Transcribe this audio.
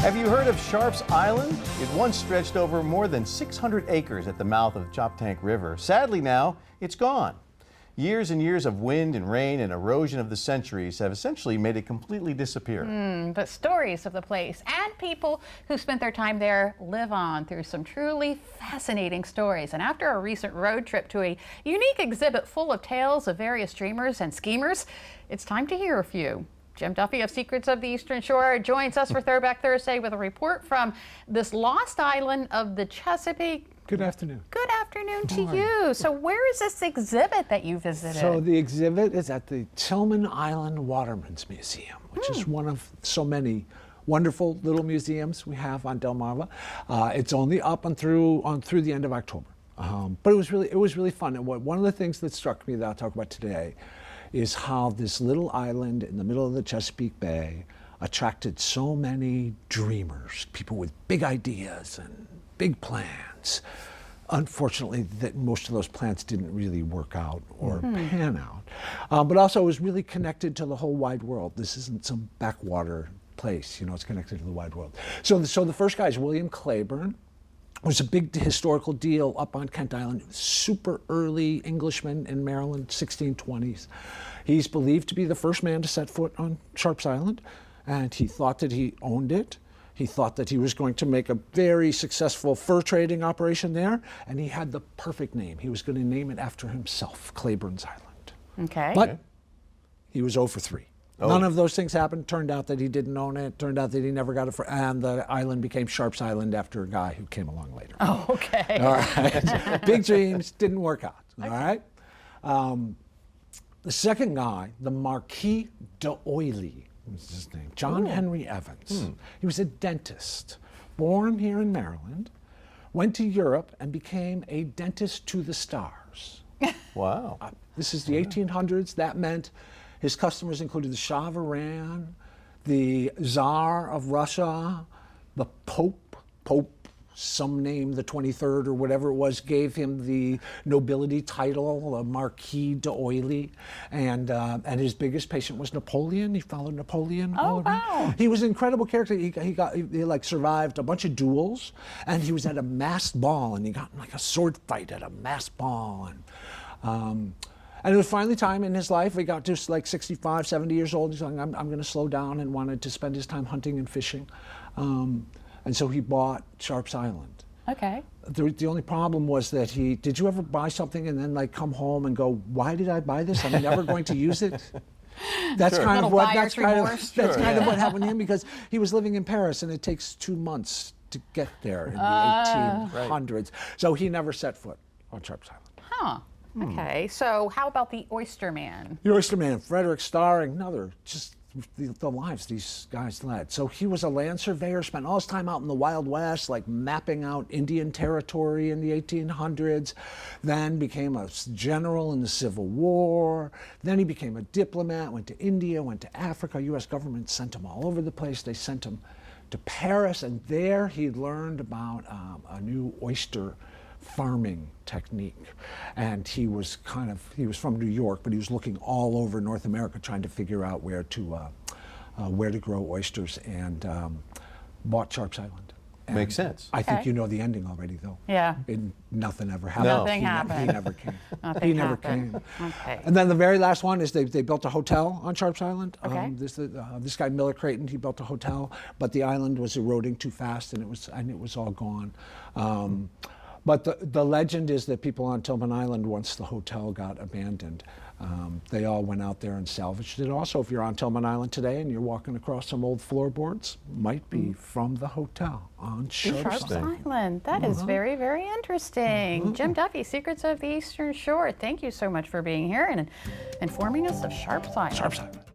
Have you heard of Sharp's Island? It once stretched over more than 600 acres at the mouth of Choptank River. Sadly now, it's gone. Years and years of wind and rain and erosion of the centuries have essentially made it completely disappear. But stories of the place and people who spent their time there live on through some truly fascinating stories. And after a recent road trip to a unique exhibit full of tales of various dreamers and schemers, it's time to hear a few. Jim Duffy of Secrets of the Eastern Shore joins us for Throwback Thursday with a report from this lost island of the Chesapeake. Good afternoon. Good afternoon to you. So where is this exhibit that you visited? So the exhibit is at the Tillman Island Waterman's Museum, which is one of so many wonderful little museums we have on Delmarva. It's only up and through the end of October. But it was really fun. And one of the things that struck me that I'll talk about today is how this little island in the middle of the Chesapeake Bay attracted so many dreamers, people with big ideas and big plans. Unfortunately, that most of those plans didn't really work out or pan out. But also it was really connected to the whole wide world. This isn't some backwater place, you know, it's connected to the wide world. So the first guy is William Claiborne. It was a big historical deal up on Kent Island. Super early Englishman in Maryland, 1620s. He's believed to be the first man to set foot on Sharp's Island, and he thought that he owned it. He thought that he was going to make a very successful fur trading operation there, and he had the perfect name. He was going to name it after himself, Claiborne's Island. Okay. But he was 0 for 3. None of those things happened. Turned out that he didn't own it. Turned out that he never got it. And the island became Sharp's Island after a guy who came along later. Oh, okay. All right. Big dreams didn't work out. All right. The second guy, the Marquis d'Oily, was his name, John Henry Evans. He was a dentist, born here in Maryland, went to Europe and became a dentist to the stars. Wow. This is the 1800s. That meant his customers included the Shah of Iran, the Tsar of Russia, the Pope, some name, the 23rd or whatever it was, gave him the nobility title, Marquis d'Oily. And his biggest patient was Napoleon. He followed Napoleon all around. Wow. He was an incredible character. He like survived a bunch of duels, and he was at a masked ball, and he got in like a sword fight at a masked ball. And it was finally time in his life. He got to like 65, 70 years old. He's like, I'm going to slow down, and wanted to spend his time hunting and fishing. And so he bought Sharp's Island. Okay. The only problem was that did you ever buy something and then like come home and go, why did I buy this? I'm never going to use it. That's kind of what what happened to him, because he was living in Paris and it takes 2 months to get there in the 1800s. Right. So he never set foot on Sharp's Island. Huh. Okay, so how about the Oyster Man? The Oyster Man, Frederick Starring, another, just the lives these guys led. So he was a land surveyor, spent all his time out in the Wild West, like mapping out Indian territory in the 1800s, then became a general in the Civil War, then he became a diplomat, went to India, went to Africa. U.S. government sent him all over the place. They sent him to Paris, and there he learned about a new oyster farming technique. And he was from New York, but he was looking all over North America trying to figure out where to grow oysters, and bought Sharp's Island. And makes sense. I think you know the ending already, though. Yeah. Nothing ever happened. No. Nothing happened. He never came. Nothing he never happened. came. Okay. And then the very last one is they built a hotel on Sharp's Island. Okay. This guy Miller Creighton, he built a hotel, but the island was eroding too fast, and it was all gone. But the legend is that people on Tillman Island, once the hotel got abandoned, they all went out there and salvaged it. Also, if you're on Tillman Island today and you're walking across some old floorboards, might be from the hotel on Sharp's Island. That is very, very interesting. Jim Duffy, Secrets of the Eastern Shore. Thank you so much for being here and informing us of Sharp's Island. Sharp's Island.